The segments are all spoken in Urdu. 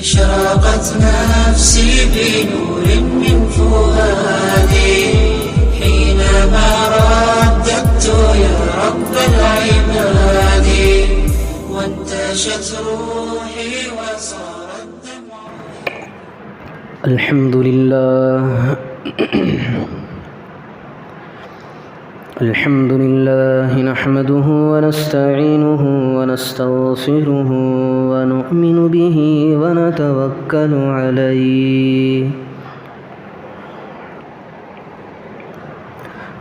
أشرقت نفسي بنور من فؤادي حينما رددت يا رب العباد وانتشت روحي وصار الدمع. الحمد لله الحمد لله نحمده ونستعينه ونستغفره ونؤمن به ونتوكل عليه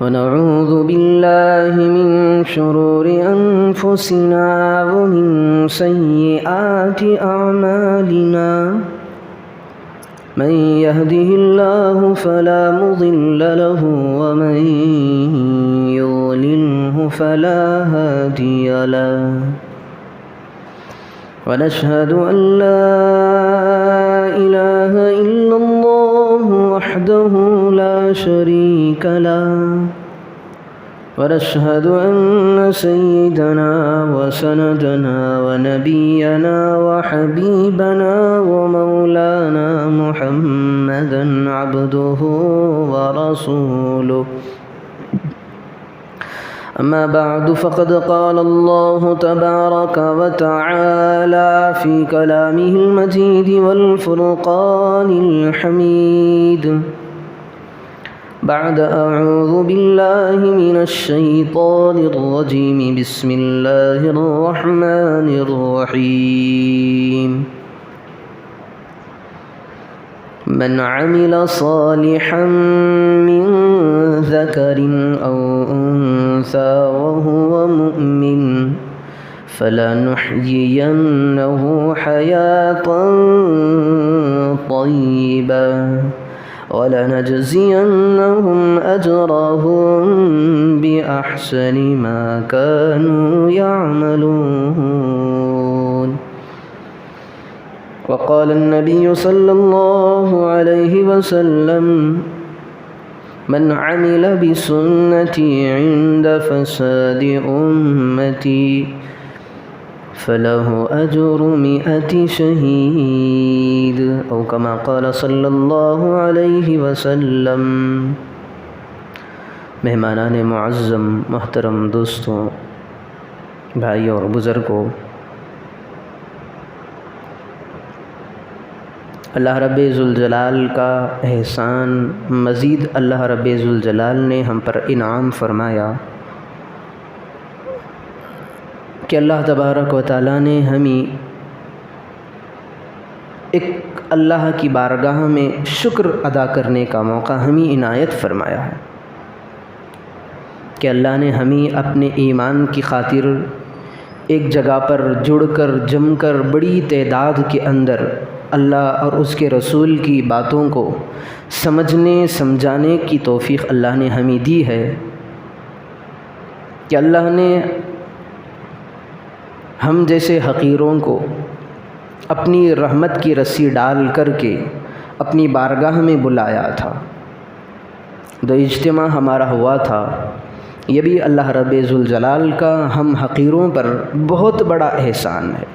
ونعوذ بالله من شرور أنفسنا ومن سيئات أعمالنا من يهده الله فلا مضل له ومن يضلله فلا هادي له ونشهد أن لا إله إلا الله وحده لا شريك له ونشهد أن سيدنا وسندنا ونبينا وحبيبنا ومولانا محمدا عبده ورسوله. أما بعد فقد قال الله تبارك وتعالى في كلامه المجيد والفرقان الحميد بعد أعوذ بالله من الشيطان الرجيم بسم الله الرحمن الرحيم من عمل صالحا من ذكر أو أنثى وهو مؤمن فلنحيينه حياة طيبة ولنجزينهم أجرهم بأحسن ما كانوا يعملون. وقال النبي صلى الله عليه وسلم من عمل بسنتي عند فساد أمتي فله أجر 100 شهيد أو كما قال صلی اللہ علیہ وسلم. مہمانان معظم، محترم دوستوں، بھائیوں اور بزرگوں، اللہ رب ذوالجلال کا احسان، مزید اللہ رب ذوالجلال نے ہم پر انعام فرمایا کہ اللہ تبارک و تعالیٰ نے ہمیں ایک اللہ کی بارگاہ میں شکر ادا کرنے کا موقع ہمیں عنایت فرمایا ہے کہ اللہ نے ہمیں اپنے ایمان کی خاطر ایک جگہ پر جڑ کر جم کر بڑی تعداد کے اندر اللہ اور اس کے رسول کی باتوں کو سمجھنے سمجھانے کی توفیق اللہ نے ہمیں دی ہے کہ اللہ نے ہم جیسے حقیروں کو اپنی رحمت کی رسی ڈال کر کے اپنی بارگاہ میں بلایا تھا. جو اجتماع ہمارا ہوا تھا یہ بھی اللہ رب ذوالجلال کا ہم حقیروں پر بہت بڑا احسان ہے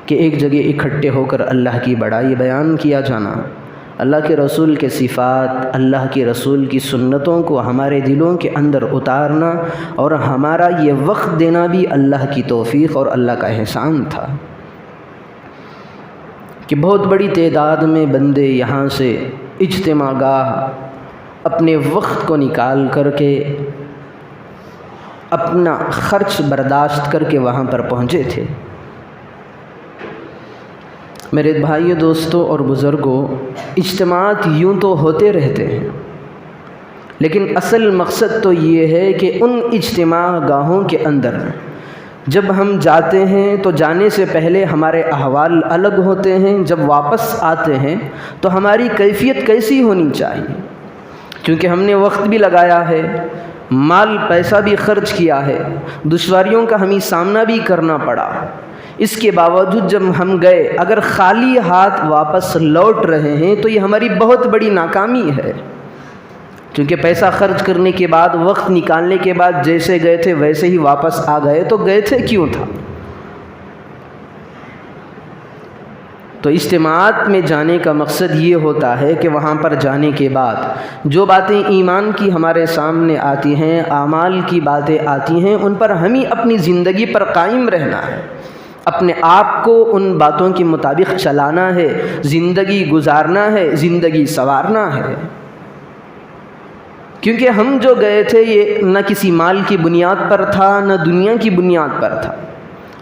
کہ ایک جگہ اکٹھے ہو کر اللہ کی بڑائی بیان کیا جانا، اللہ کے رسول کے صفات، اللہ کے رسول کی سنتوں کو ہمارے دلوں کے اندر اتارنا اور ہمارا یہ وقت دینا بھی اللہ کی توفیق اور اللہ کا احسان تھا کہ بہت بڑی تعداد میں بندے یہاں سے اجتماع گاہ اپنے وقت کو نکال کر کے اپنا خرچ برداشت کر کے وہاں پر پہنچے تھے. میرے بھائیوں، دوستوں اور بزرگوں، اجتماعات یوں تو ہوتے رہتے ہیں لیکن اصل مقصد تو یہ ہے کہ ان اجتماع گاہوں کے اندر جب ہم جاتے ہیں تو جانے سے پہلے ہمارے احوال الگ ہوتے ہیں، جب واپس آتے ہیں تو ہماری کیفیت کیسی ہونی چاہیے، کیونکہ ہم نے وقت بھی لگایا ہے، مال پیسہ بھی خرچ کیا ہے، دشواریوں کا ہمیں سامنا بھی کرنا پڑا. اس کے باوجود جب ہم گئے اگر خالی ہاتھ واپس لوٹ رہے ہیں تو یہ ہماری بہت بڑی ناکامی ہے، کیونکہ پیسہ خرچ کرنے کے بعد، وقت نکالنے کے بعد جیسے گئے تھے ویسے ہی واپس آ گئے تو گئے تھے کیوں تھا؟ تو اجتماعات میں جانے کا مقصد یہ ہوتا ہے کہ وہاں پر جانے کے بعد جو باتیں ایمان کی ہمارے سامنے آتی ہیں، اعمال کی باتیں آتی ہیں، ان پر ہمیں اپنی زندگی پر قائم رہنا ہے، اپنے آپ کو ان باتوں کے مطابق چلانا ہے، زندگی گزارنا ہے، زندگی سنوارنا ہے۔ کیونکہ ہم جو گئے تھے یہ نہ کسی مال کی بنیاد پر تھا، نہ دنیا کی بنیاد پر تھا۔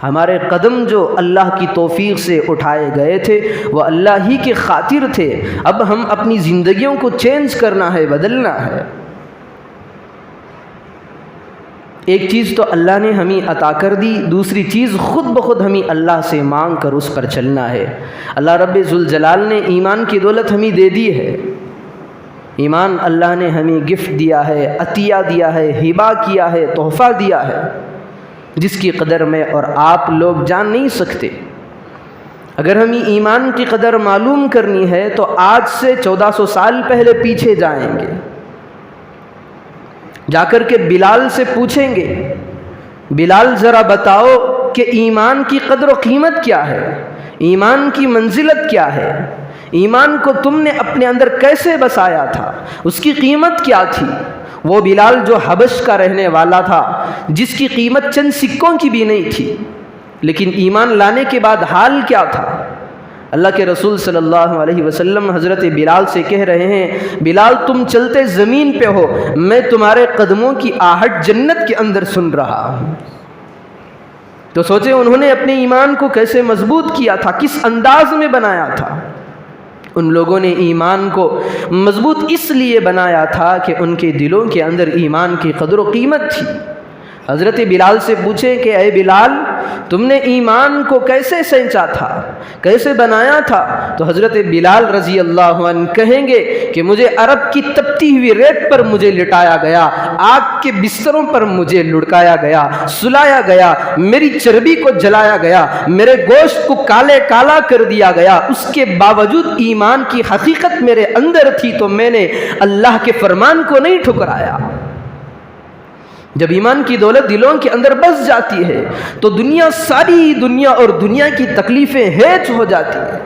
ہمارے قدم جو اللہ کی توفیق سے اٹھائے گئے تھے وہ اللہ ہی کی خاطر تھے۔ اب ہم اپنی زندگیوں کو چینج کرنا ہے، بدلنا ہے۔ ایک چیز تو اللہ نے ہمیں عطا کر دی، دوسری چیز خود بخود ہمیں اللہ سے مانگ کر اس پر چلنا ہے۔ اللہ رب ذوالجلال نے ایمان کی دولت ہمیں دے دی ہے۔ ایمان اللہ نے ہمیں گفٹ دیا ہے، عطیہ دیا ہے، ہبہ کیا ہے، تحفہ دیا ہے، جس کی قدر میں اور آپ لوگ جان نہیں سکتے۔ اگر ہمیں ایمان کی قدر معلوم کرنی ہے تو آج سے 1400 سال پہلے پیچھے جائیں گے، جا کر کے بلال سے پوچھیں گے، بلال ذرا بتاؤ کہ ایمان کی قدر و قیمت کیا ہے، ایمان کی منزلت کیا ہے، ایمان کو تم نے اپنے اندر کیسے بسایا تھا، اس کی قیمت کیا تھی۔ وہ بلال جو حبش کا رہنے والا تھا، جس کی قیمت چند سکوں کی بھی نہیں تھی، لیکن ایمان لانے کے بعد حال کیا تھا۔ اللہ کے رسول صلی اللہ علیہ وسلم حضرت بلال سے کہہ رہے ہیں، بلال تم چلتے زمین پہ ہو، میں تمہارے قدموں کی آہٹ جنت کے اندر سن رہا ہوں۔ تو سوچیں انہوں نے اپنے ایمان کو کیسے مضبوط کیا تھا، کس انداز میں بنایا تھا۔ ان لوگوں نے ایمان کو مضبوط اس لیے بنایا تھا کہ ان کے دلوں کے اندر ایمان کی قدر و قیمت تھی۔ حضرت بلال سے پوچھیں کہ اے بلال تم نے ایمان کو کیسے سینچا تھا، کیسے بنایا تھا؟ تو حضرت بلال رضی اللہ عنہ کہیں گے کہ مجھے عرب کی تپتی ہوئی ریت پر مجھے لٹایا گیا، آگ کے بستروں پر مجھے لڑکایا گیا، سلایا گیا، میری چربی کو جلایا گیا، میرے گوشت کو کالے کالا کر دیا گیا، اس کے باوجود ایمان کی حقیقت میرے اندر تھی تو میں نے اللہ کے فرمان کو نہیں ٹھکرایا۔ جب ایمان کی دولت دلوں کے اندر بس جاتی ہے تو دنیا، ساری دنیا اور دنیا کی تکلیفیں ہیچ ہو جاتی ہیں۔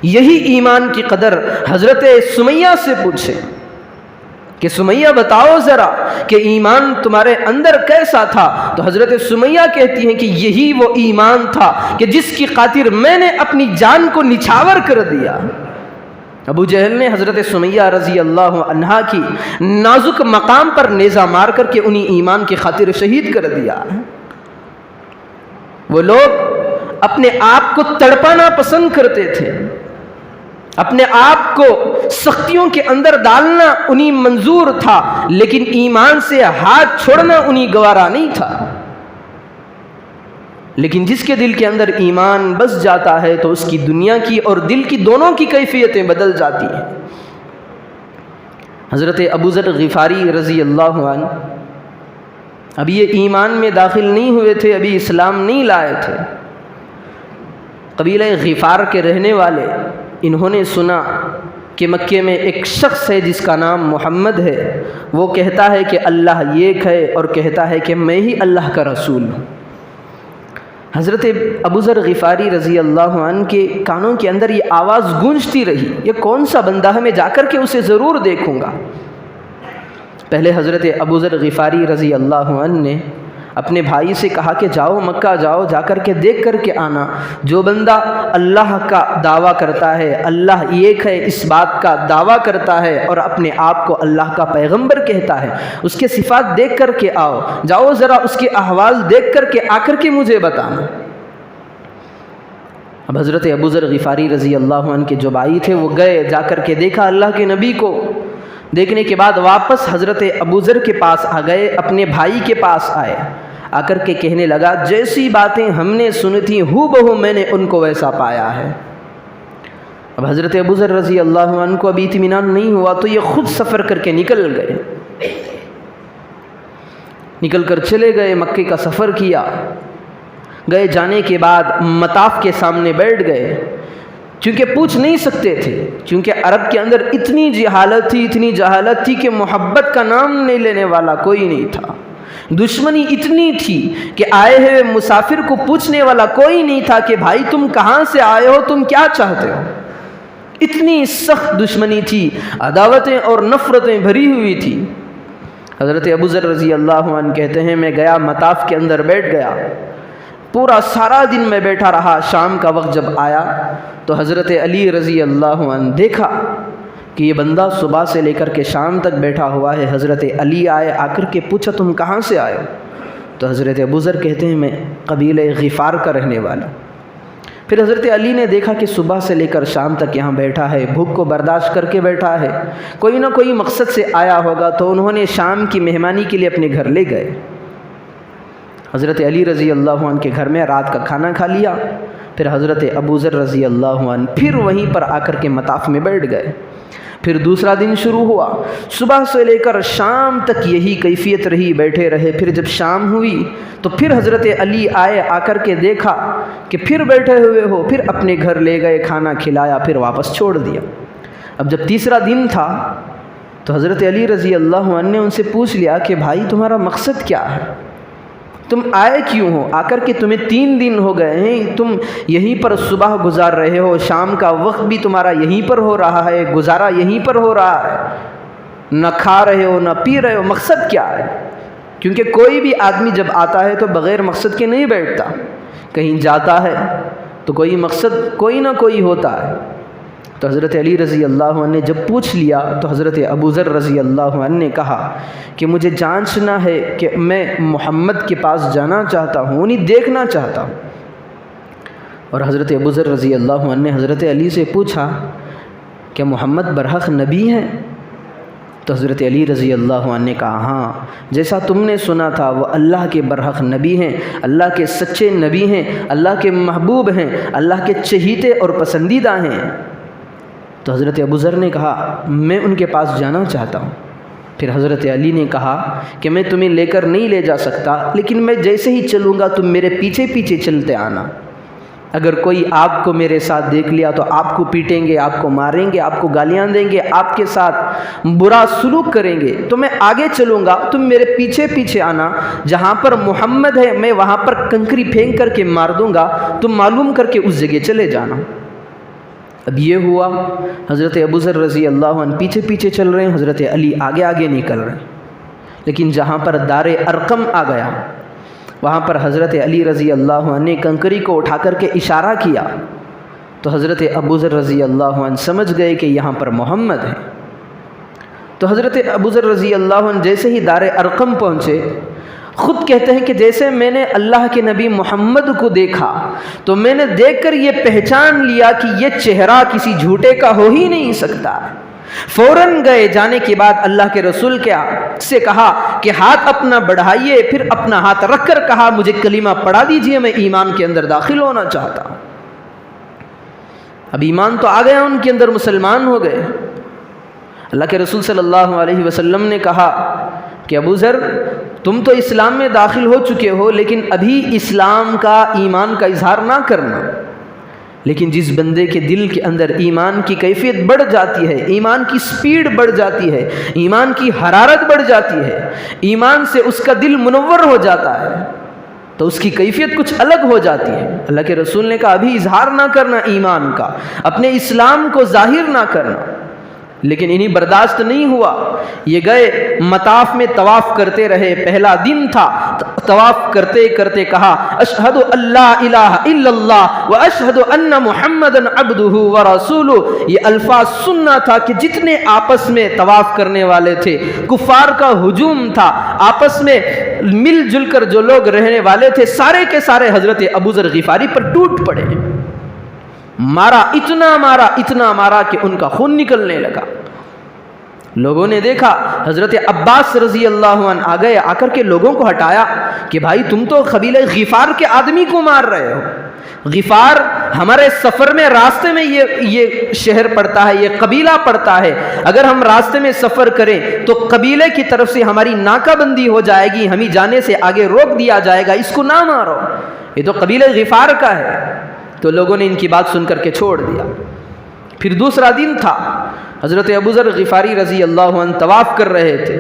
یہی ایمان کی قدر حضرت سمیہ سے پوچھیں کہ سمیہ بتاؤ ذرا کہ ایمان تمہارے اندر کیسا تھا؟ تو حضرت سمیہ کہتی ہیں کہ یہی وہ ایمان تھا کہ جس کی خاطر میں نے اپنی جان کو نچھاور کر دیا۔ ابو جہل نے حضرت سمیہ رضی اللہ عنہا کی نازک مقام پر نیزہ مار کر کے انہیں ایمان کی خاطر شہید کر دیا۔ وہ لوگ اپنے آپ کو تڑپانا پسند کرتے تھے، اپنے آپ کو سختیوں کے اندر ڈالنا انہیں منظور تھا، لیکن ایمان سے ہاتھ چھوڑنا انہیں گوارا نہیں تھا۔ لیکن جس کے دل کے اندر ایمان بس جاتا ہے تو اس کی دنیا کی اور دل کی دونوں کی کیفیتیں بدل جاتی ہیں۔ حضرت ابو ذر غفاری رضی اللہ عنہ ابھی یہ ایمان میں داخل نہیں ہوئے تھے، ابھی اسلام نہیں لائے تھے۔ قبیلہ غفار کے رہنے والے، انہوں نے سنا کہ مکے میں ایک شخص ہے جس کا نام محمد ہے، وہ کہتا ہے کہ اللہ ایک ہے اور کہتا ہے کہ میں ہی اللہ کا رسول ہوں۔ حضرت ابو ذر غفاری رضی اللہ عنہ کے کانوں کے اندر یہ آواز گونجتی رہی، یہ کون سا بندہ ہے، میں جا کر کے اسے ضرور دیکھوں گا۔ پہلے حضرت ابو ذر غفاری رضی اللہ عنہ نے اپنے بھائی سے کہا کہ جاؤ مکہ جاؤ، جا کر کے دیکھ کر کے آنا۔ جو بندہ اللہ کا دعویٰ کرتا ہے، اللہ ایک ہے اس بات کا دعویٰ کرتا ہے اور اپنے آپ کو اللہ کا پیغمبر کہتا ہے، اس کے صفات دیکھ کر کے آؤ، جاؤ ذرا اس کے احوال دیکھ کر کے آ کر کے مجھے بتانا۔ اب حضرت ابو ذر غفاری رضی اللہ عنہ کے جو بھائی تھے وہ گئے، جا کر کے دیکھا اللہ کے نبی کو۔ دیکھنے کے بعد واپس حضرت ابو ذر کے پاس آ گئے، اپنے بھائی کے پاس آئے، آ کر کے کہنے لگا جیسی باتیں ہم نے سنی تھیں ہو بہو میں نے ان کو ویسا پایا ہے۔ اب حضرت ابو ذر رضی اللہ عنہ کو ابھی اطمینان نہیں ہوا تو یہ خود سفر کر کے نکل گئے، نکل کر چلے گئے، مکے کا سفر کیا۔ گئے، جانے کے بعد مطاف کے سامنے بیٹھ گئے، چونکہ پوچھ نہیں سکتے تھے، چونکہ عرب کے اندر اتنی جہالت تھی کہ محبت کا نام نہیں لینے والا کوئی نہیں تھا۔ دشمنی اتنی تھی کہ آئے ہوئے مسافر کو پوچھنے والا کوئی نہیں تھا کہ بھائی تم کہاں سے آئے ہو، تم کیا چاہتے ہو۔ اتنی سخت دشمنی تھی، عداوتیں اور نفرتیں بھری ہوئی تھی۔ حضرت ابو ذر رضی اللہ عنہ کہتے ہیں میں گیا مطاف کے اندر بیٹھ گیا، پورا سارا دن میں بیٹھا رہا۔ شام کا وقت جب آیا تو حضرت علی رضی اللہ عنہ دیکھا کہ یہ بندہ صبح سے لے کر کے شام تک بیٹھا ہوا ہے۔ حضرت علی آئے، آ کر کے پوچھا تم کہاں سے آئے ہو؟ تو حضرت ابو ذر کہتے ہیں میں قبیلہ غفار کا رہنے والا۔ پھر حضرت علی نے دیکھا کہ صبح سے لے کر شام تک یہاں بیٹھا ہے، بھوک کو برداشت کر کے بیٹھا ہے، کوئی نہ کوئی مقصد سے آیا ہوگا، تو انہوں نے شام کی مہمانی کے لیے اپنے گھر لے گئے۔ حضرت علی رضی اللہ عنہ کے گھر میں رات کا کھانا کھا لیا۔ پھر حضرت ابو ذر رضی اللہ عنہ پھر وہیں پر آ کر کے مطاف میں بیٹھ گئے۔ پھر دوسرا دن شروع ہوا، صبح سے لے کر شام تک یہی کیفیت رہی، بیٹھے رہے۔ پھر جب شام ہوئی تو پھر حضرت علی آئے، آ کر کے دیکھا کہ پھر بیٹھے ہوئے ہو، پھر اپنے گھر لے گئے، کھانا کھلایا، پھر واپس چھوڑ دیا۔ اب جب تیسرا دن تھا تو حضرت علی رضی اللہ عنہ نے ان سے پوچھ لیا کہ بھائی تمہارا مقصد کیا ہے، تم آئے کیوں ہو؟ آ کر کے تمہیں 3 دن ہو گئے ہیں، تم یہیں پر صبح گزار رہے ہو، شام کا وقت بھی تمہارا یہیں پر ہو رہا ہے، گزارا یہیں پر ہو رہا ہے، نہ کھا رہے ہو نہ پی رہے ہو، مقصد کیا ہے؟ کیونکہ کوئی بھی آدمی جب آتا ہے تو بغیر مقصد کے نہیں بیٹھتا، کہیں جاتا ہے تو کوئی مقصد کوئی نہ کوئی ہوتا ہے۔ تو حضرت علی رضی اللہ عنہ نے جب پوچھ لیا تو حضرت ابو ذر رضی اللہ عنہ نے کہا کہ مجھے جانچنا ہے کہ میں محمد کے پاس جانا چاہتا ہوں، انہیں دیکھنا چاہتا ہوں۔ اور حضرت ابو ذر رضی اللہ عنہ نے حضرت علی سے پوچھا کہ محمد برحق نبی ہیں؟ تو حضرت علی رضی اللہ عنہ نے کہا ہاں، جیسا تم نے سنا تھا وہ اللہ کے برحق نبی ہیں، اللہ کے سچے نبی ہیں، اللہ کے محبوب ہیں، اللہ کے چہیتے اور پسندیدہ ہیں۔ تو حضرت ابو ذر نے کہا میں ان کے پاس جانا چاہتا ہوں۔ پھر حضرت علی نے کہا کہ میں تمہیں لے کر نہیں لے جا سکتا، لیکن میں جیسے ہی چلوں گا تم میرے پیچھے پیچھے چلتے آنا۔ اگر کوئی آپ کو میرے ساتھ دیکھ لیا تو آپ کو پیٹیں گے، آپ کو ماریں گے، آپ کو گالیاں دیں گے، آپ کے ساتھ برا سلوک کریں گے، تو میں آگے چلوں گا، تم میرے پیچھے پیچھے آنا، جہاں پر محمد ہے میں وہاں پر کنکری پھینک کر کے مار دوں گا، تم معلوم کر کے اس جگہ چلے جانا۔ اب یہ ہوا، حضرت ابو ذر رضی اللہ عنہ پیچھے پیچھے چل رہے ہیں، حضرت علی آگے آگے نکل رہے ہیں۔ لیکن جہاں پر دار ارقم آ گیا وہاں پر حضرت علی رضی اللہ عنہ نے کنکری کو اٹھا کر کے اشارہ کیا تو حضرت ابو ذر رضی اللہ عنہ سمجھ گئے کہ یہاں پر محمد ہے۔ تو حضرت ابو ذر رضی اللہ عنہ جیسے ہی دار ارقم پہنچے، خود کہتے ہیں کہ جیسے میں نے اللہ کے نبی محمد کو دیکھا تو میں نے دیکھ کر یہ پہچان لیا کہ یہ چہرہ کسی جھوٹے کا ہو ہی نہیں سکتا۔ فوراً گئے، جانے کے بعد اللہ کے رسول سے کہا کہ ہاتھ اپنا بڑھائیے، پھر اپنا ہاتھ رکھ کر کہا مجھے کلمہ پڑھا دیجئے، میں ایمان کے اندر داخل ہونا چاہتا ہوں۔ اب ایمان تو آ گیا ان کے اندر، مسلمان ہو گئے۔ اللہ کے رسول صلی اللہ علیہ وسلم نے کہا کہ ابو ذر تم تو اسلام میں داخل ہو چکے ہو، لیکن ابھی اسلام کا ایمان کا اظہار نہ کرنا۔ لیکن جس بندے کے دل کے اندر ایمان کی کیفیت بڑھ جاتی ہے، ایمان کی سپیڈ بڑھ جاتی ہے، ایمان کی حرارت بڑھ جاتی ہے، ایمان سے اس کا دل منور ہو جاتا ہے تو اس کی کیفیت کچھ الگ ہو جاتی ہے۔ اللہ کے رسول نے کہا ابھی اظہار نہ کرنا ایمان کا، اپنے اسلام کو ظاہر نہ کرنا۔ لیکن انہیں برداشت نہیں ہوا، یہ گئے مطاف میں طواف کرتے رہے، پہلا دن تھا، طواف کرتے کرتے کہا اشہد اللہ الہ الا اللہ و اشہد ان محمد عبدہ و رسولہ۔ یہ الفاظ سننا تھا کہ جتنے آپس میں طواف کرنے والے تھے، کفار کا ہجوم تھا، آپس میں مل جل کر جو لوگ رہنے والے تھے سارے کے سارے حضرت ابو ذر غفاری پر ٹوٹ پڑے، مارا اتنا مارا کہ ان کا خون نکلنے لگا۔ لوگوں نے دیکھا، حضرت عباس رضی اللہ عنہ آ گئے، آ کر کے لوگوں کو ہٹایا کہ بھائی تم تو قبیلہ غفار کے آدمی کو مار رہے ہو۔ غفار ہمارے سفر میں راستے میں یہ شہر پڑتا ہے، یہ قبیلہ پڑتا ہے، اگر ہم راستے میں سفر کریں تو قبیلے کی طرف سے ہماری ناکہ بندی ہو جائے گی، ہمیں جانے سے آگے روک دیا جائے گا، اس کو نہ مارو، یہ تو قبیلہ غفار کا ہے۔ تو لوگوں نے ان کی بات سن کر کے چھوڑ دیا۔ پھر دوسرا دن تھا، حضرت ابو ذر غفاری رضی اللہ عنہ طواف کر رہے تھے،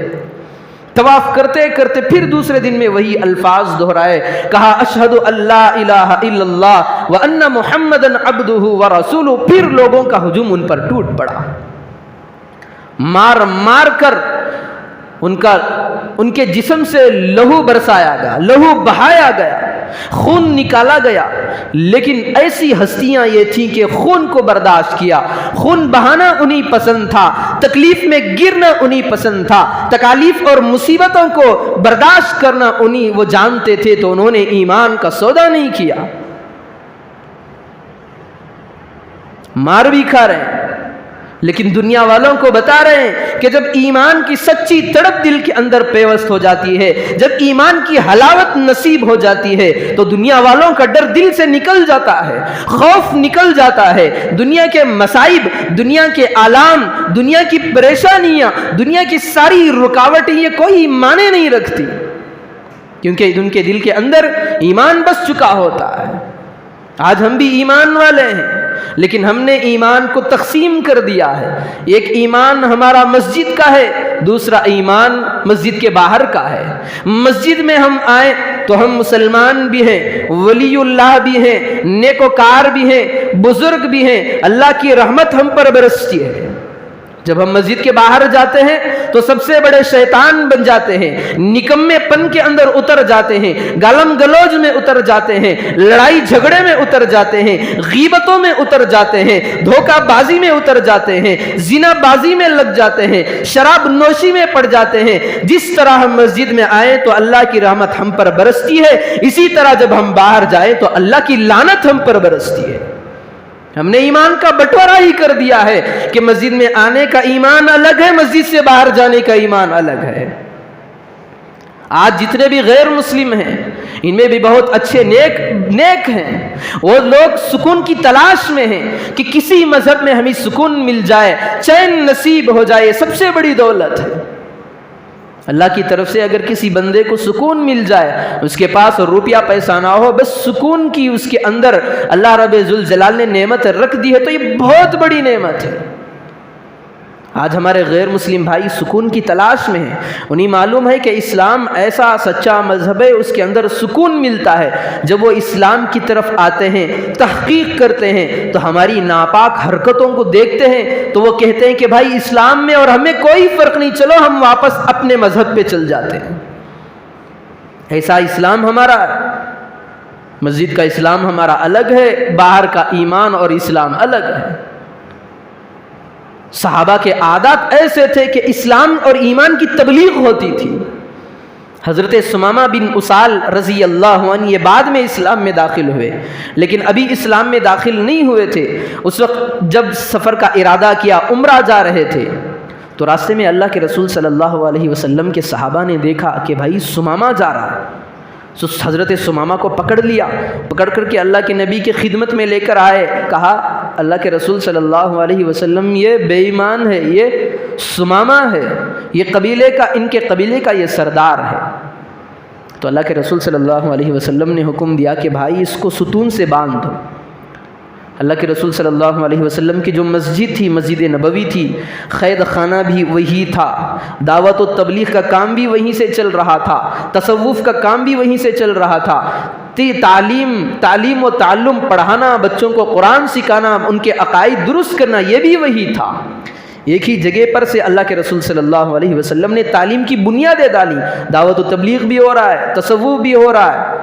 طواف کرتے کرتے پھر دوسرے دن میں وہی الفاظ دہرائے، کہا اشہد اللہ الہ الا اللہ وان محمدا عبدہ ورسولہ۔ پھر لوگوں کا ہجوم ان پر ٹوٹ پڑا، مار مار کر ان کے جسم سے لہو برسایا گیا، لہو بہایا گیا، خون نکالا گیا۔ لیکن ایسی ہستیاں یہ تھیں کہ خون کو برداشت کیا، خون بہانا انہیں پسند تھا، تکلیف میں گرنا انہیں پسند تھا، تکالیف اور مصیبتوں کو برداشت کرنا وہ جانتے تھے، تو انہوں نے ایمان کا سودا نہیں کیا، مار بھی کھا رہے ہیں، لیکن دنیا والوں کو بتا رہے ہیں کہ جب ایمان کی سچی تڑپ دل کے اندر پیوست ہو جاتی ہے، جب ایمان کی حلاوت نصیب ہو جاتی ہے، تو دنیا والوں کا ڈر دل سے نکل جاتا ہے، خوف نکل جاتا ہے، دنیا کے مصائب، دنیا کے آلام، دنیا کی پریشانیاں، دنیا کی ساری رکاوٹیں یہ کوئی معنی نہیں رکھتی، کیونکہ ان کے دل کے اندر ایمان بس چکا ہوتا ہے۔ آج ہم بھی ایمان والے ہیں، لیکن ہم نے ایمان کو تقسیم کر دیا ہے۔ ایک ایمان ہمارا مسجد کا ہے، دوسرا ایمان مسجد کے باہر کا ہے۔ مسجد میں ہم آئیں تو ہم مسلمان بھی ہیں، ولی اللہ بھی ہیں، نیکوکار بھی ہیں، بزرگ بھی ہیں، اللہ کی رحمت ہم پر برستی ہے۔ جب ہم مسجد کے باہر جاتے ہیں تو سب سے بڑے شیطان بن جاتے ہیں، نکمے پن کے اندر اتر جاتے ہیں، گالم گلوج میں اتر جاتے ہیں، لڑائی جھگڑے میں اتر جاتے ہیں، غیبتوں میں اتر جاتے ہیں، دھوکہ بازی میں اتر جاتے ہیں، زنا بازی میں لگ جاتے ہیں، شراب نوشی میں پڑ جاتے ہیں۔ جس طرح ہم مسجد میں آئیں تو اللہ کی رحمت ہم پر برستی ہے، اسی طرح جب ہم باہر جائیں تو اللہ کی لعنت ہم پر برستی ہے۔ ہم نے ایمان کا بٹوارا ہی کر دیا ہے کہ مسجد میں آنے کا ایمان الگ ہے، مسجد سے باہر جانے کا ایمان الگ ہے۔ آج جتنے بھی غیر مسلم ہیں ان میں بھی بہت اچھے نیک ہیں، وہ لوگ سکون کی تلاش میں ہیں کہ کسی مذہب میں ہمیں سکون مل جائے، چین نصیب ہو جائے، سب سے بڑی دولت ہے۔ اللہ کی طرف سے اگر کسی بندے کو سکون مل جائے، اس کے پاس روپیہ پیسہ نہ ہو، بس سکون کی اس کے اندر اللہ رب ذوالجلال نے نعمت رکھ دی ہے، تو یہ بہت بڑی نعمت ہے۔ آج ہمارے غیر مسلم بھائی سکون کی تلاش میں ہیں، انہیں معلوم ہے کہ اسلام ایسا سچا مذہب ہے، اس کے اندر سکون ملتا ہے۔ جب وہ اسلام کی طرف آتے ہیں، تحقیق کرتے ہیں، تو ہماری ناپاک حرکتوں کو دیکھتے ہیں تو وہ کہتے ہیں کہ بھائی اسلام میں اور ہمیں کوئی فرق نہیں، چلو ہم واپس اپنے مذہب پہ چل جاتے ہیں۔ ایسا اسلام ہمارا ہے۔ مسجد کا اسلام ہمارا الگ ہے، باہر کا ایمان اور اسلام الگ ہے۔ صحابہ کے عادات ایسے تھے کہ اسلام اور ایمان کی تبلیغ ہوتی تھی۔ حضرت ثمامہ بن اسال رضی اللہ عنہ یہ بعد میں اسلام میں داخل ہوئے، لیکن ابھی اسلام میں داخل نہیں ہوئے تھے۔ اس وقت جب سفر کا ارادہ کیا، عمرہ جا رہے تھے، تو راستے میں اللہ کے رسول صلی اللہ علیہ وسلم کے صحابہ نے دیکھا کہ بھائی ثمامہ جا رہا ہے۔ تو حضرت ثمامہ کو پکڑ لیا، پکڑ کر کے اللہ کے نبی کی خدمت میں لے کر آئے، کہا اللہ کے رسول صلی اللہ علیہ وسلم یہ بے ایمان ہے، یہ ثمامہ ہے، یہ قبیلے کا، ان کے قبیلے کا یہ سردار ہے۔ تو اللہ کے رسول صلی اللہ علیہ وسلم نے حکم دیا کہ بھائی اس کو ستون سے باندھ دو۔ اللہ کے رسول صلی اللہ علیہ وسلم کی جو مسجد تھی، مسجد نبوی تھی، قید خانہ بھی وہی تھا، دعوت و تبلیغ کا کام بھی وہیں سے چل رہا تھا، تصوف کا کام بھی وہیں سے چل رہا تھا، تعلیم و تعلم، پڑھانا، بچوں کو قرآن سکھانا، ان کے عقائد درست کرنا، یہ بھی وہی تھا۔ ایک ہی جگہ پر سے اللہ کے رسول صلی اللہ علیہ وسلم نے تعلیم کی بنیادیں ڈالی، دعوت و تبلیغ بھی ہو رہا ہے، تصوف بھی ہو رہا ہے،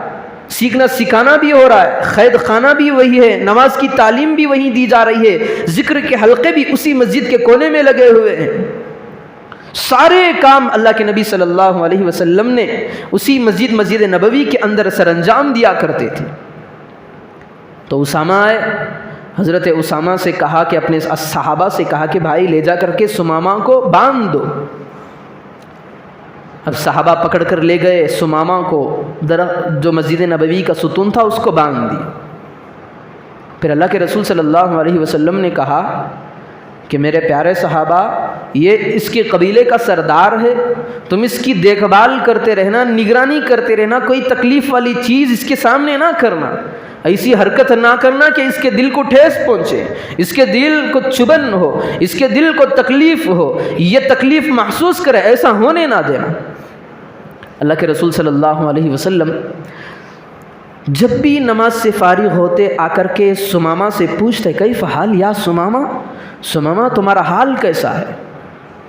سیکھنا سکھانا بھی ہو رہا ہے، قید خانہ بھی وہی ہے، نماز کی تعلیم بھی وہیں دی جا رہی ہے، ذکر کے حلقے بھی اسی مسجد کے کونے میں لگے ہوئے ہیں۔ سارے کام اللہ کے نبی صلی اللہ علیہ وسلم نے اسی مسجد نبوی کے اندر سر انجام دیا کرتے تھے۔ تو اسامہ آئے، حضرت اسامہ سے کہا کہ اپنے صحابہ سے کہا کہ بھائی لے جا کر کے ثمامہ کو باندھ دو۔ اب صحابہ پکڑ کر لے گئے ثمامہ کو، جو مسجد نبوی کا ستون تھا اس کو باندھ دی۔ پھر اللہ کے رسول صلی اللہ علیہ وسلم نے کہا کہ میرے پیارے صحابہ، یہ اس کے قبیلے کا سردار ہے، تم اس کی دیکھ بھال کرتے رہنا، نگرانی کرتے رہنا، کوئی تکلیف والی چیز اس کے سامنے نہ کرنا، ایسی حرکت نہ کرنا کہ اس کے دل کو ٹھیس پہنچے، اس کے دل کو چبھن ہو، اس کے دل کو تکلیف ہو، یہ تکلیف محسوس کرے، ایسا ہونے نہ دینا۔ اللہ کے رسول صلی اللہ علیہ وسلم جب بھی نماز سے فارغ ہوتے آ کر کے سمامہ سے پوچھتے کیف حال یا سمامہ، سمامہ تمہارا حال کیسا ہے؟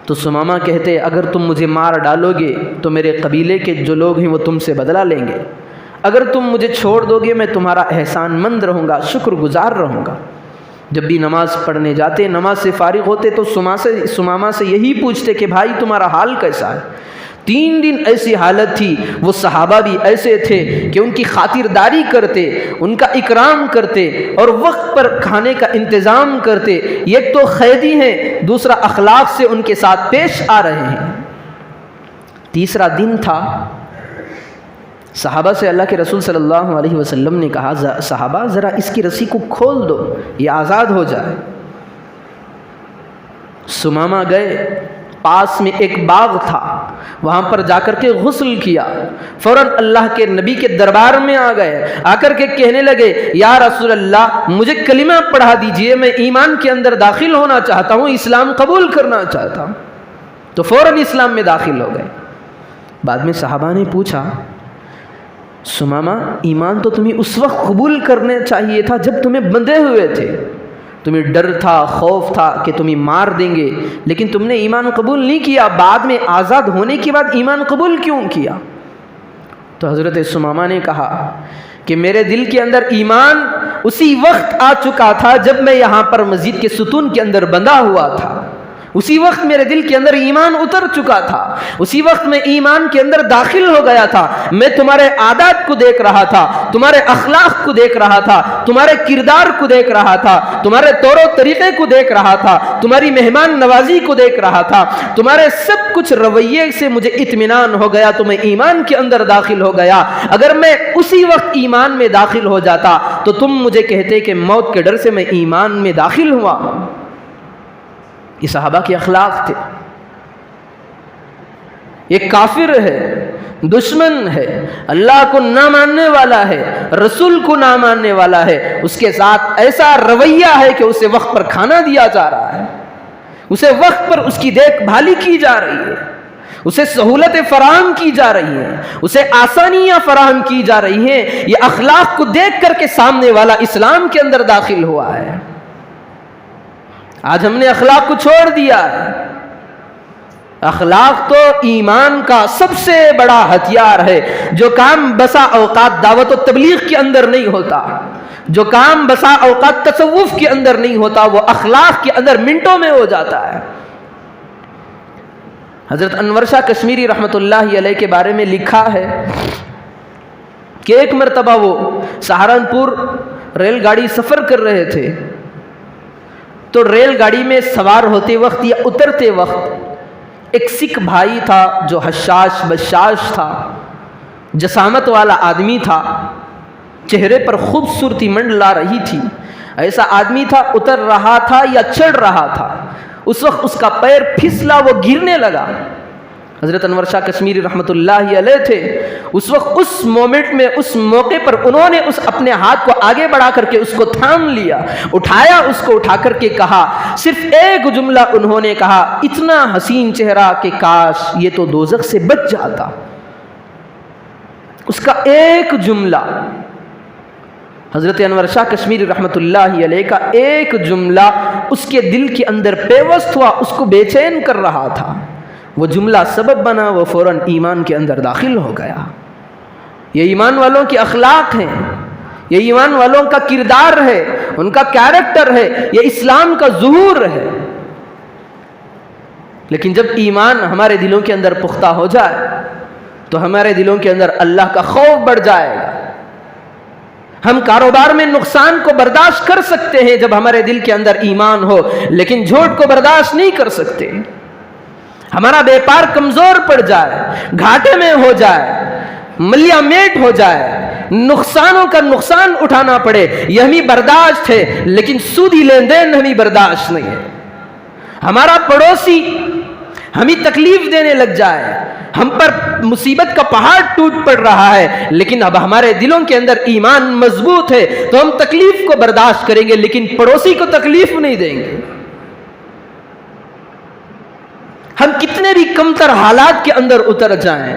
تو سمامہ کہتے اگر تم مجھے مار ڈالو گے تو میرے قبیلے کے جو لوگ ہیں وہ تم سے بدلہ لیں گے، اگر تم مجھے چھوڑ دو گے میں تمہارا احسان مند رہوں گا، شکر گزار رہوں گا۔ جب بھی نماز پڑھنے جاتے، نماز سے فارغ ہوتے تو سمامہ سے یہی پوچھتے کہ بھائی تمہارا حال کیسا ہے۔ 3 دن ایسی حالت تھی، وہ صحابہ بھی ایسے تھے کہ ان کی خاطرداری کرتے، ان کا اکرام کرتے اور وقت پر کھانے کا انتظام کرتے۔ ایک تو قیدی ہیں، دوسرا اخلاق سے ان کے ساتھ پیش آ رہے ہیں۔ تیسرا دن تھا، صحابہ سے اللہ کے رسول صلی اللہ علیہ وسلم نے کہا صحابہ ذرا اس کی رسی کو کھول دو، یہ آزاد ہو جائے۔ سمامہ گئے، پاس میں ایک باغ تھا، وہاں پر جا کر کے غسل کیا، فوراً اللہ کے نبی کے دربار میں آ گئے، آ کر کے کہنے لگے یا رسول اللہ مجھے کلمہ پڑھا دیجئے، میں ایمان کے اندر داخل ہونا چاہتا ہوں، اسلام قبول کرنا چاہتا ہوں۔ تو فوراً اسلام میں داخل ہو گئے۔ بعد میں صحابہ نے پوچھا سمامہ ایمان تو تمہیں اس وقت قبول کرنے چاہیے تھا جب تمہیں بندھے ہوئے تھے، تمہیں ڈر تھا، خوف تھا کہ تمہیں مار دیں گے، لیکن تم نے ایمان قبول نہیں کیا، بعد میں آزاد ہونے کے بعد ایمان قبول کیوں کیا؟ تو حضرت سمامہ نے کہا کہ میرے دل کے اندر ایمان اسی وقت آ چکا تھا جب میں یہاں پر مسجد کے ستون کے اندر بندھا ہوا تھا، اسی وقت میرے دل کے اندر ایمان اتر چکا تھا، اسی وقت میں ایمان کے اندر داخل ہو گیا تھا۔ میں تمہارے عادات کو دیکھ رہا تھا، تمہارے اخلاق کو دیکھ رہا تھا، تمہارے کردار کو دیکھ رہا تھا، تمہارے طور و طریقے کو دیکھ رہا تھا، تمہاری مہمان نوازی کو دیکھ رہا تھا، تمہارے سب کچھ رویے سے مجھے اطمینان ہو گیا تو میں ایمان کے اندر داخل ہو گیا۔ اگر میں اسی وقت ایمان میں داخل ہو جاتا تو تم مجھے کہتے کہ موت کے ڈر سے میں ایمان میں داخل ہوا۔ یہ صحابہ کے اخلاق تھے۔ یہ کافر ہے، دشمن ہے، اللہ کو نہ ماننے والا ہے، رسول کو نہ ماننے والا ہے، اس کے ساتھ ایسا رویہ ہے کہ اسے وقت پر کھانا دیا جا رہا ہے، اسے وقت پر اس کی دیکھ بھالی کی جا رہی ہے، اسے سہولتیں فراہم کی جا رہی ہیں، اسے آسانیاں فراہم کی جا رہی ہیں۔ یہ اخلاق کو دیکھ کر کے سامنے والا اسلام کے اندر داخل ہوا ہے۔ آج ہم نے اخلاق کو چھوڑ دیا ہے۔ اخلاق تو ایمان کا سب سے بڑا ہتھیار ہے۔ جو کام بسا اوقات دعوت و تبلیغ کے اندر نہیں ہوتا، جو کام بسا اوقات تصوف کے اندر نہیں ہوتا، وہ اخلاق کے اندر منٹوں میں ہو جاتا ہے۔ حضرت انور شاہ کشمیری رحمۃ اللہ علیہ کے بارے میں لکھا ہے کہ ایک مرتبہ وہ سہارنپور ریل گاڑی سفر کر رہے تھے، تو ریل گاڑی میں سوار ہوتے وقت یا اترتے وقت ایک سکھ بھائی تھا جو حشاش بشاش تھا، جسامت والا آدمی تھا، چہرے پر خوبصورتی منڈلا رہی تھی، ایسا آدمی تھا، اتر رہا تھا یا چڑھ رہا تھا، اس وقت اس کا پیر پھسلا، وہ گرنے لگا۔ حضرت انور شاہ کشمیری رحمۃ اللہ علیہ تھے، اس وقت اس مومنٹ میں، اس موقع پر انہوں نے اس اپنے ہاتھ کو آگے بڑھا کر کے اس کو تھام لیا، اٹھایا، اس کو اٹھا کر کے کہا، صرف ایک جملہ انہوں نے کہا، اتنا حسین چہرہ کہ کاش یہ تو دوزخ سے بچ جاتا۔ اس کا ایک جملہ، حضرت انور شاہ کشمیری رحمۃ اللہ علیہ کا ایک جملہ اس کے دل کے اندر پیوست ہوا، اس کو بے چین کر رہا تھا، وہ جملہ سبب بنا، وہ فوراً ایمان کے اندر داخل ہو گیا۔ یہ ایمان والوں کے اخلاق ہیں، یہ ایمان والوں کا کردار ہے، ان کا کیریکٹر ہے، یہ اسلام کا ظہور ہے۔ لیکن جب ایمان ہمارے دلوں کے اندر پختہ ہو جائے تو ہمارے دلوں کے اندر اللہ کا خوف بڑھ جائے گا۔ ہم کاروبار میں نقصان کو برداشت کر سکتے ہیں جب ہمارے دل کے اندر ایمان ہو، لیکن جھوٹ کو برداشت نہیں کر سکتے۔ ہمارا بیپار کمزور پڑ جائے، گھاٹے میں ہو جائے، ملیا میٹ ہو جائے، نقصانوں کا نقصان اٹھانا پڑے، یہ ہمیں برداشت ہے، لیکن سودی لین دین ہمیں برداشت نہیں ہے۔ ہمارا پڑوسی ہمیں تکلیف دینے لگ جائے، ہم پر مصیبت کا پہاڑ ٹوٹ پڑ رہا ہے، لیکن اب ہمارے دلوں کے اندر ایمان مضبوط ہے تو ہم تکلیف کو برداشت کریں گے، لیکن پڑوسی کو تکلیف نہیں دیں گے۔ ہم کتنے بھی کمتر حالات کے اندر اتر جائیں،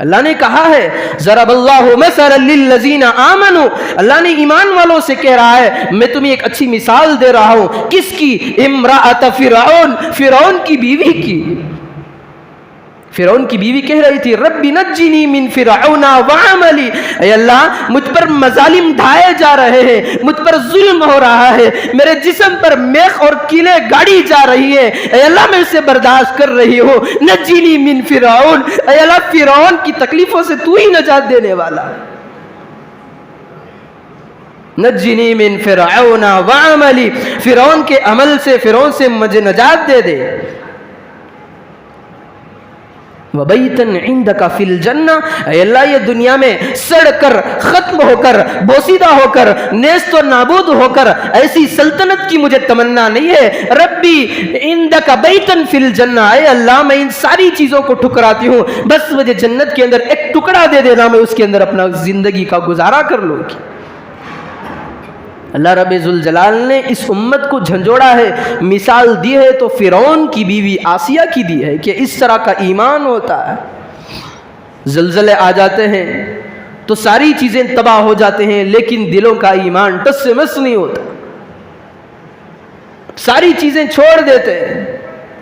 اللہ نے کہا ہے ضرب اللہ مثلا للذین آمنوا، اللہ نے ایمان والوں سے کہہ رہا ہے میں تمہیں ایک اچھی مثال دے رہا ہوں، کس کی؟ امرأۃ فرعون، فرعون کی بیوی کی۔ فرعون کی بیوی کہہ رہی تھی رب نجنی من فرعون وعملی، اے اللہ مجھ پر مظالم ڈھائے جا رہے ہیں، مجھ پر ظلم ہو رہا ہے، میرے جسم پر میخ اور کیلیں گاڑی جا رہی ہے، اے اللہ میں اسے برداشت کر رہی ہوں، نجنی من فرعون، اے اللہ فرعون کی تکلیفوں سے تو ہی نجات دینے والا، نجنی من فرعون وعملی، فرعون کے عمل سے، فرعون سے مجھے نجات دے دے۔ وَبَيْتًا عِنْدَكَ فِي الْجَنَّةِ، اے اللہ یہ دنیا میں سڑ کر، ختم ہو کر، بوسیدہ ہو کر، نیست و نابود ہو کر ایسی سلطنت کی مجھے تمنا نہیں ہے۔ ربی عِنْدَكَ بَيْتًا فِي الْجَنَّةِ، اے اللہ میں ان ساری چیزوں کو ٹھکراتی ہوں، بس مجھے جنت کے اندر ایک ٹکڑا دے دینا، میں اس کے اندر اپنا زندگی کا گزارا کر لوں گی۔ اللہ رب ذوالجلال نے اس امت کو جھنجھوڑا ہے، مثال دی ہے تو فرعون کی بیوی آسیہ کی دی ہے کہ اس طرح کا ایمان ہوتا ہے۔ زلزلے آ جاتے ہیں تو ساری چیزیں تباہ ہو جاتے ہیں، لیکن دلوں کا ایمان ٹس سے مس نہیں ہوتا، ساری چیزیں چھوڑ دیتے ہیں،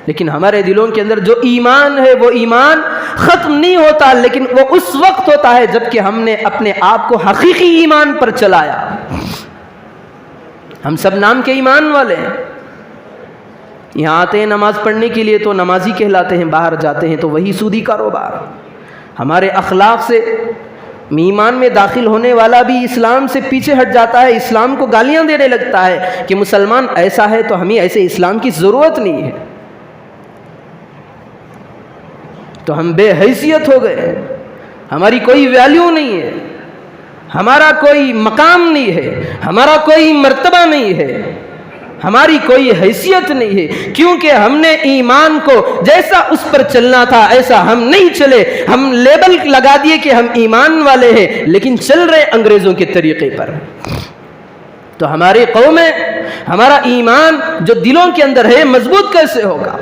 لیکن ہمارے دلوں کے اندر جو ایمان ہے وہ ایمان ختم نہیں ہوتا، لیکن وہ اس وقت ہوتا ہے جب کہ ہم نے اپنے آپ کو حقیقی ایمان پر چلایا۔ ہم سب نام کے ایمان والے ہیں، یہاں آتے ہیں نماز پڑھنے کے لیے تو نمازی کہلاتے ہیں، باہر جاتے ہیں تو وہی سودی کاروبار۔ ہمارے اخلاق سے ایمان میں داخل ہونے والا بھی اسلام سے پیچھے ہٹ جاتا ہے، اسلام کو گالیاں دینے لگتا ہے کہ مسلمان ایسا ہے تو ہمیں ایسے اسلام کی ضرورت نہیں ہے، تو ہم بے حیثیت ہو گئے، ہماری کوئی ویلیو نہیں ہے، ہمارا کوئی مقام نہیں ہے، ہمارا کوئی مرتبہ نہیں ہے، ہماری کوئی حیثیت نہیں ہے، کیونکہ ہم نے ایمان کو جیسا اس پر چلنا تھا ایسا ہم نہیں چلے، ہم لیبل لگا دیے کہ ہم ایمان والے ہیں لیکن چل رہے انگریزوں کے طریقے پر۔ تو ہماری قوم میں ہمارا ایمان جو دلوں کے اندر ہے مضبوط کیسے ہوگا؟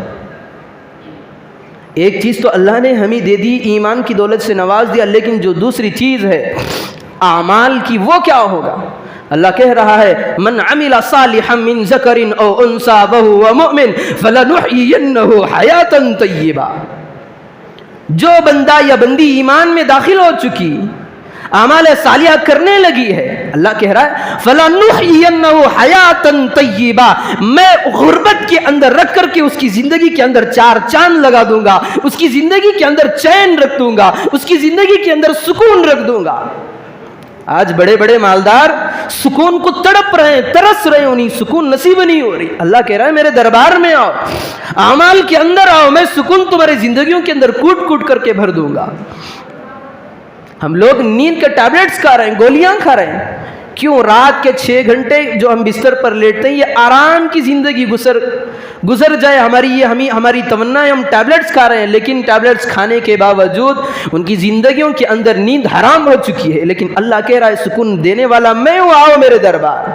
ایک چیز تو اللہ نے ہمیں دے دی، ایمان کی دولت سے نواز دیا، لیکن جو دوسری چیز ہے اعمال کی، وہ کیا ہوگا؟ اللہ کہہ رہا ہے من عمل صالحا من ذکر او انثى وهو مؤمن فلنحيينه حیاتا طیبہ، جو بندہ یا بندی ایمان میں داخل ہو چکی، اعمال صالحہ کرنے لگی ہے، اللہ کہہ رہا ہے فلنحيينه حیاتا طیبہ، میں غربت کے اندر رکھ کر کے اس کی زندگی کے اندر چار چاند لگا دوں گا، اس کی زندگی کے اندر چین رکھ دوں گا، اس کی زندگی کے اندر سکون رکھ دوں گا۔ آج بڑے بڑے مالدار سکون کو تڑپ رہے ہیں، ترس رہے ہیں، انہیں سکون نصیب نہیں ہو رہی۔ اللہ کہہ رہا ہے میرے دربار میں آؤ، اعمال کے اندر آؤ، میں سکون تمہاری زندگیوں کے اندر کوٹ کوٹ کر کے بھر دوں گا۔ ہم لوگ نیند کے ٹیبلٹس کھا رہے ہیں، گولیاں کھا رہے ہیں، کیوں؟ رات کے 6 گھنٹے جو ہم بستر پر لیٹتے ہیں، یہ آرام کی زندگی گزر جائے ہماری، یہ ہماری تمنا ہے، ہم ٹیبلٹس کھا رہے ہیں، لیکن ٹیبلٹس کھانے کے باوجود ان کی زندگیوں کے اندر نیند حرام ہو چکی ہے، لیکن اللہ کہہ رہا ہے سکون دینے والا میں ہوں، آؤ میرے دربار۔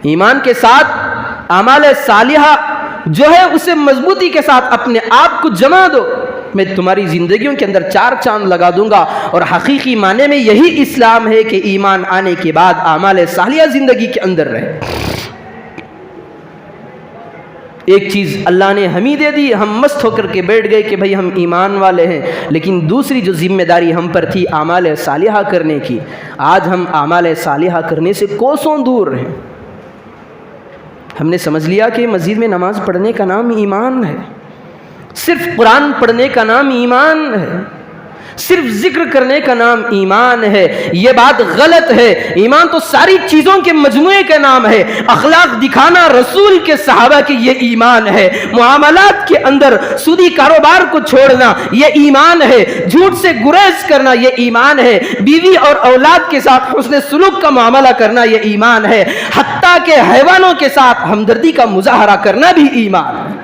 ایمان کے ساتھ اعمال صالحہ جو ہے اسے مضبوطی کے ساتھ اپنے آپ کو جمع دو، میں تمہاری زندگیوں کے اندر چار چاند لگا دوں گا۔ اور حقیقی معنی میں یہی اسلام ہے کہ ایمان آنے کے بعد اعمال صالحہ زندگی کے اندر رہے۔ ایک چیز اللہ نے ہمیں دے دی، ہم مست ہو کر کے بیٹھ گئے کہ بھئی ہم ایمان والے ہیں، لیکن دوسری جو ذمہ داری ہم پر تھی اعمال صالحہ کرنے کی، آج ہم اعمال صالحہ کرنے سے کوسوں دور ہیں۔ ہم نے سمجھ لیا کہ مسجد میں نماز پڑھنے کا نام ایمان ہے، صرف قرآن پڑھنے کا نام ایمان ہے، صرف ذکر کرنے کا نام ایمان ہے۔ یہ بات غلط ہے، ایمان تو ساری چیزوں کے مجموعے کا نام ہے۔ اخلاق دکھانا رسول کے صحابہ کے یہ ایمان ہے، معاملات کے اندر سودی کاروبار کو چھوڑنا یہ ایمان ہے، جھوٹ سے گریز کرنا یہ ایمان ہے، بیوی اور اولاد کے ساتھ حسن سلوک کا معاملہ کرنا یہ ایمان ہے، حتیٰ کہ حیوانوں کے ساتھ ہمدردی کا مظاہرہ کرنا بھی ایمان ہے۔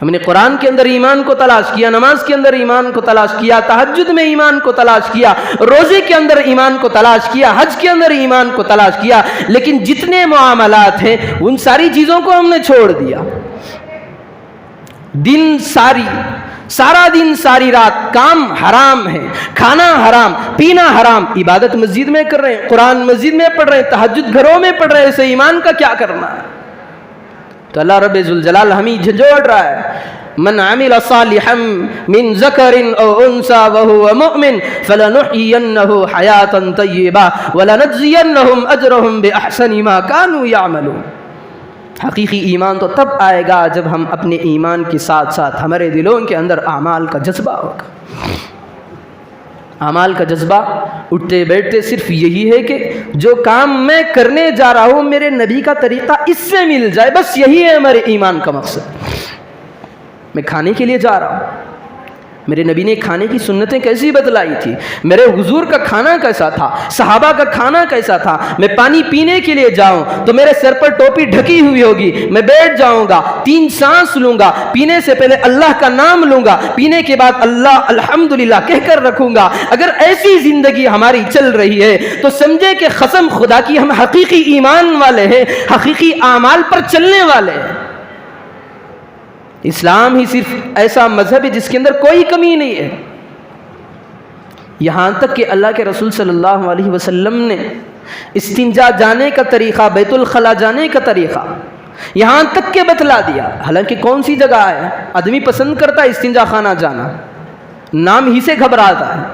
ہم نے قرآن کے اندر ایمان کو تلاش کیا، نماز کے اندر ایمان کو تلاش کیا، تہجد میں ایمان کو تلاش کیا، روزے کے اندر ایمان کو تلاش کیا، حج کے اندر ایمان کو تلاش کیا، لیکن جتنے معاملات ہیں ان ساری چیزوں کو ہم نے چھوڑ دیا۔ دن ساری سارا دن ساری رات کام حرام ہے، کھانا حرام، پینا حرام، عبادت مسجد میں کر رہے ہیں، قرآن مسجد میں پڑھ رہے ہیں، تہجد گھروں میں پڑھ رہے ہیں، اسے ایمان کا کیا کرنا ہے؟ تو اللہ رب ذوالجلال ہمیں جھنجھوڑ رہا ہے، من عمل صالحا من ذکر او انثى وهو مؤمن فلنحيينه حیاتا طیبہ ولنجزینهم اجرهم باحسن ما كانوا يعملون۔ حقیقی ایمان تو تب آئے گا جب ہم اپنے ایمان کے ساتھ ساتھ ہمارے دلوں کے اندر اعمال کا جذبہ ہوگا۔ اعمال کا جذبہ اٹھتے بیٹھتے صرف یہی ہے کہ جو کام میں کرنے جا رہا ہوں میرے نبی کا طریقہ اس سے مل جائے، بس یہی ہے ہمارے ایمان کا مقصد۔ میں کھانے کے لیے جا رہا ہوں، میرے نبی نے کھانے کی سنتیں کیسی بتلائی تھی، میرے حضور کا کھانا کیسا تھا، صحابہ کا کھانا کیسا تھا۔ میں پانی پینے کے لیے جاؤں تو میرے سر پر ٹوپی ڈھکی ہوئی ہوگی، میں بیٹھ جاؤں گا، 3 سانس لوں گا، پینے سے پہلے اللہ کا نام لوں گا، پینے کے بعد اللہ الحمدللہ کہہ کر رکھوں گا۔ اگر ایسی زندگی ہماری چل رہی ہے تو سمجھے کہ قسم خدا کی ہم حقیقی ایمان والے ہیں، حقیقی اعمال پر چلنے والے ہیں۔ اسلام ہی صرف ایسا مذہب ہے جس کے اندر کوئی کمی نہیں ہے، یہاں تک کہ اللہ کے رسول صلی اللہ علیہ وسلم نے استنجا جانے کا طریقہ، بیت الخلا جانے کا طریقہ یہاں تک کہ بتلا دیا۔ حالانکہ کون سی جگہ ہے، آدمی پسند کرتا ہے استنجا خانہ جانا، نام ہی سے گھبراتا ہے،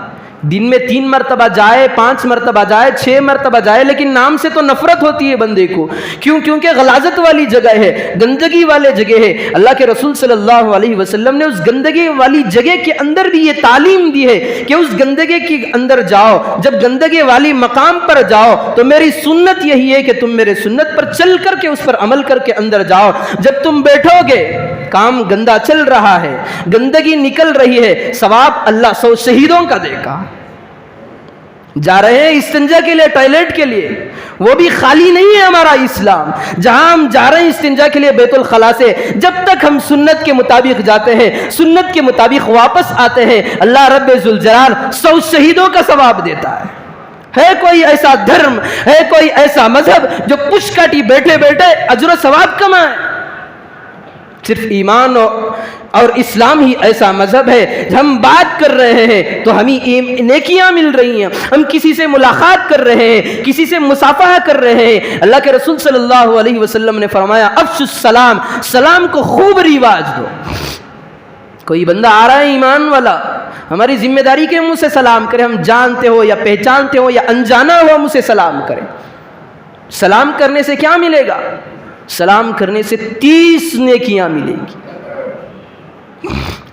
دن میں 3 مرتبہ جائے، 5 مرتبہ جائے، 6 مرتبہ جائے، لیکن نام سے تو نفرت ہوتی ہے بندے کو۔ کیوں؟ کیونکہ غلاظت والی جگہ ہے، گندگی والے جگہ ہے۔ اللہ کے رسول صلی اللہ علیہ وسلم نے اس گندگی والی جگہ کے اندر بھی یہ تعلیم دی ہے کہ اس گندگی کے اندر جاؤ، جب گندگی والی مقام پر جاؤ تو میری سنت یہی ہے کہ تم میرے سنت پر چل کر کے اس پر عمل کر کے اندر جاؤ۔ جب تم بیٹھو گے، کام گندا چل رہا ہے، گندگی نکل رہی ہے، ثواب اللہ 100 شہیدوں کا دے گا۔ جا رہے ہیں استنجا کے لیے، ٹوائلٹ کے لیے، وہ بھی خالی نہیں ہے ہمارا اسلام۔ جہاں ہم جا رہے ہیں استنجا کے لیے بیت الخلا سے، جب تک ہم سنت کے مطابق جاتے ہیں، سنت کے مطابق واپس آتے ہیں، اللہ رب ذوالجلال 100 شہیدوں کا ثواب دیتا ہے۔ ہے کوئی ایسا دھرم، ہے کوئی ایسا مذہب جو پش کاٹی بیٹھے بیٹھے اجر و ثواب کمائے؟ صرف ایمان اور اسلام ہی ایسا مذہب ہے۔ ہم بات کر رہے ہیں تو ہمیں نیکیاں مل رہی ہیں، ہم کسی سے ملاقات کر رہے ہیں، کسی سے مصافحہ کر رہے ہیں۔ اللہ کے رسول صلی اللہ علیہ وسلم نے فرمایا افشوا السلام، سلام کو خوب رواج دو۔ کوئی بندہ آ رہا ہے ایمان والا، ہماری ذمہ داری کہ ہم اسے سلام کریں، ہم جانتے ہو یا پہچانتے ہو یا انجانا ہو ہم اسے سلام کریں۔ سلام کرنے سے کیا ملے گا؟ سلام کرنے سے 30 نیکیاں ملیں گی۔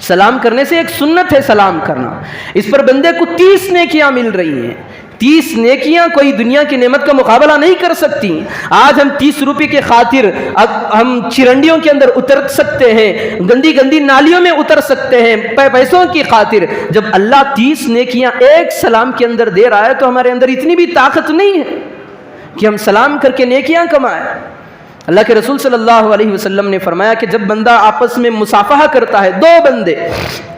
سلام کرنے سے ایک سنت ہے سلام کرنا، اس پر بندے کو 30 نیکیاں مل رہی ہیں۔ 30 نیکیاں کوئی دنیا کی نعمت کا مقابلہ نہیں کر سکتی۔ آج ہم 30 روپے کی خاطر ہم چرنڈیوں کے اندر اتر سکتے ہیں، گندی گندی نالیوں میں اتر سکتے ہیں پیسوں کی خاطر۔ جب اللہ 30 نیکیاں ایک سلام کے اندر دے رہا ہے تو ہمارے اندر اتنی بھی طاقت نہیں ہے کہ ہم سلام کر کے نیکیاں کمائیں۔ اللہ کے رسول صلی اللہ علیہ وسلم نے فرمایا کہ جب بندہ آپس میں مصافحہ کرتا ہے، 2 بندے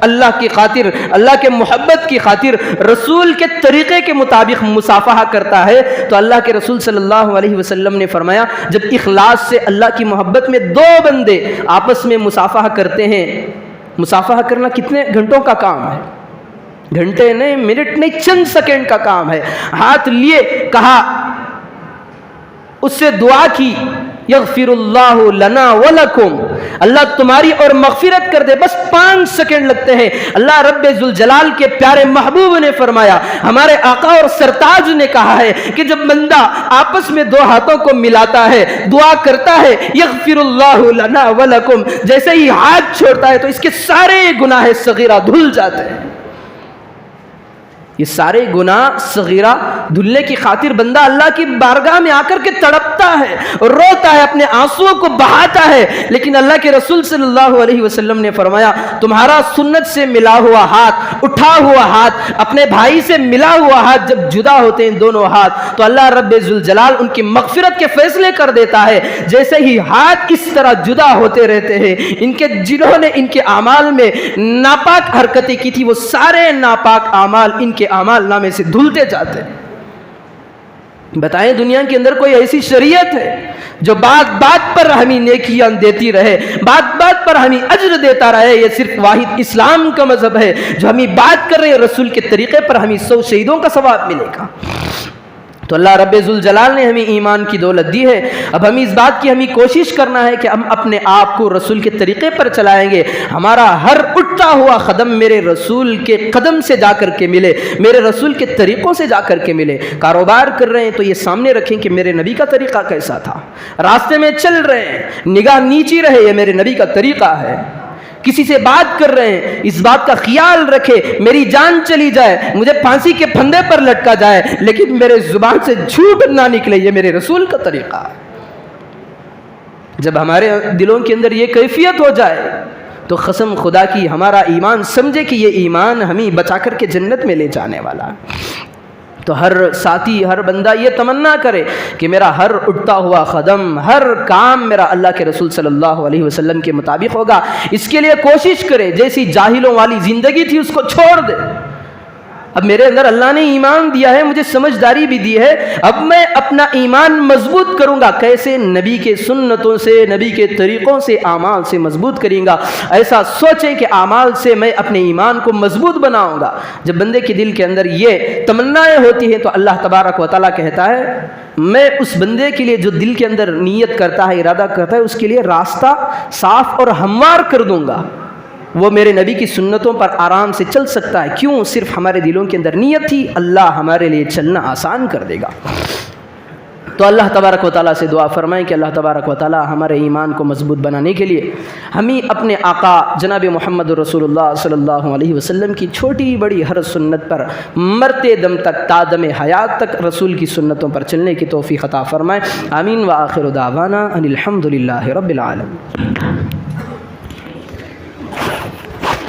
اللہ کی خاطر، اللہ کے محبت کی خاطر، رسول کے طریقے کے مطابق مصافحہ کرتا ہے، تو اللہ کے رسول صلی اللہ علیہ وسلم نے فرمایا جب اخلاص سے اللہ کی محبت میں 2 بندے آپس میں مصافحہ کرتے ہیں، مصافحہ کرنا کتنے گھنٹوں کا کام ہے؟ گھنٹے نہیں، منٹ نہیں، چند سیکنڈ کا کام ہے۔ ہاتھ لیے، کہا، اس سے دعا کی، یغفر اللہ لنا ولکم، اللہ تمہاری اور مغفرت کر دے، بس 5 سیکنڈ لگتے ہیں۔ اللہ رب ذوالجلال کے پیارے محبوب نے فرمایا، ہمارے آقا اور سرتاج نے کہا ہے کہ جب بندہ آپس میں 2 ہاتھوں کو ملاتا ہے، دعا کرتا ہے یغفر اللہ لنا ولکم، جیسے ہی ہاتھ چھوڑتا ہے تو اس کے سارے گناہ صغیرہ دھل جاتے ہیں۔ یہ سارے گناہ صغیرہ دھلنے کی خاطر بندہ اللہ کی بارگاہ میں آ کر کے تڑپتا ہے، روتا ہے، اپنے آنسوؤں کو بہاتا ہے، لیکن اللہ کے رسول صلی اللہ علیہ وسلم نے فرمایا تمہارا سنت سے ملا ہوا ہاتھ، اٹھا ہوا ہاتھ، اپنے بھائی سے ملا ہوا ہاتھ جب جدا ہوتے ہیں دونوں ہاتھ تو اللہ رب ذوالجلال ان کی مغفرت کے فیصلے کر دیتا ہے۔ جیسے ہی ہاتھ اس طرح جدا ہوتے رہتے ہیں، ان کے جنہوں نے ان کے اعمال میں ناپاک حرکتیں کی تھی وہ سارے ناپاک اعمال ان کے اعمال نامے سے دھلتے جاتے ہیں۔ بتائیں دنیا کے اندر کوئی ایسی شریعت ہے جو بات بات پر ہمیں نیکیاں دیتی رہے، بات بات پر ہمیں اجر دیتا رہے؟ یہ صرف واحد اسلام کا مذہب ہے جو ہمیں بات کر رہے ہیں رسول کے طریقے پر، ہمیں 100 شہیدوں کا ثواب ملے گا۔ تو اللہ رب ذوالجلال نے ہمیں ایمان کی دولت دی ہے، اب ہمیں اس بات کی ہمیں کوشش کرنا ہے کہ ہم اپنے آپ کو رسول کے طریقے پر چلائیں گے، ہمارا ہر اٹھتا ہوا قدم میرے رسول کے قدم سے جا کر کے ملے، میرے رسول کے طریقوں سے جا کر کے ملے۔ کاروبار کر رہے ہیں تو یہ سامنے رکھیں کہ میرے نبی کا طریقہ کیسا تھا، راستے میں چل رہے ہیں نگاہ نیچی رہے، یہ میرے نبی کا طریقہ ہے، کسی سے بات کر رہے ہیں اس بات کا خیال رکھے میری جان چلی جائے، مجھے پھانسی کے پھندے پر لٹکا جائے لیکن میرے زبان سے جھوٹ نہ نکلے، یہ میرے رسول کا طریقہ ہے۔ جب ہمارے دلوں کے اندر یہ کیفیت ہو جائے تو قسم خدا کی ہمارا ایمان سمجھے کہ یہ ایمان ہمیں بچا کر کے جنت میں لے جانے والا ہے۔ تو ہر ساتھی، ہر بندہ یہ تمنا کرے کہ میرا ہر اٹھتا ہوا قدم، ہر کام میرا اللہ کے رسول صلی اللہ علیہ وسلم کے مطابق ہوگا۔ اس کے لیے کوشش کرے، جیسی جاہلوں والی زندگی تھی اس کو چھوڑ دے۔ اب میرے اندر اللہ نے ایمان دیا ہے، مجھے سمجھداری بھی دی ہے، اب میں اپنا ایمان مضبوط کروں گا۔ کیسے؟ نبی کے سنتوں سے، نبی کے طریقوں سے، اعمال سے مضبوط کریں گا۔ ایسا سوچیں کہ اعمال سے میں اپنے ایمان کو مضبوط بناؤں گا۔ جب بندے کے دل کے اندر یہ تمنائیں ہوتی ہیں تو اللہ تبارک و تعالیٰ کہتا ہے میں اس بندے کے لیے جو دل کے اندر نیت کرتا ہے، ارادہ کرتا ہے، اس کے لیے راستہ صاف اور ہموار کر دوں گا۔ وہ میرے نبی کی سنتوں پر آرام سے چل سکتا ہے۔ کیوں؟ صرف ہمارے دلوں کے اندر نیت تھی، اللہ ہمارے لیے چلنا آسان کر دے گا۔ تو اللہ تبارک و تعالیٰ سے دعا فرمائیں کہ اللہ تبارک و تعالیٰ ہمارے ایمان کو مضبوط بنانے کے لیے ہمیں اپنے آقا جناب محمد رسول اللہ صلی اللہ علیہ وسلم کی چھوٹی بڑی ہر سنت پر مرتے دم تک، تا دم حیات تک رسول کی سنتوں پر چلنے کی توفیق عطا فرمائیں۔ آمین۔ وآخر دعوانا ان الحمد للہ رب العالمین۔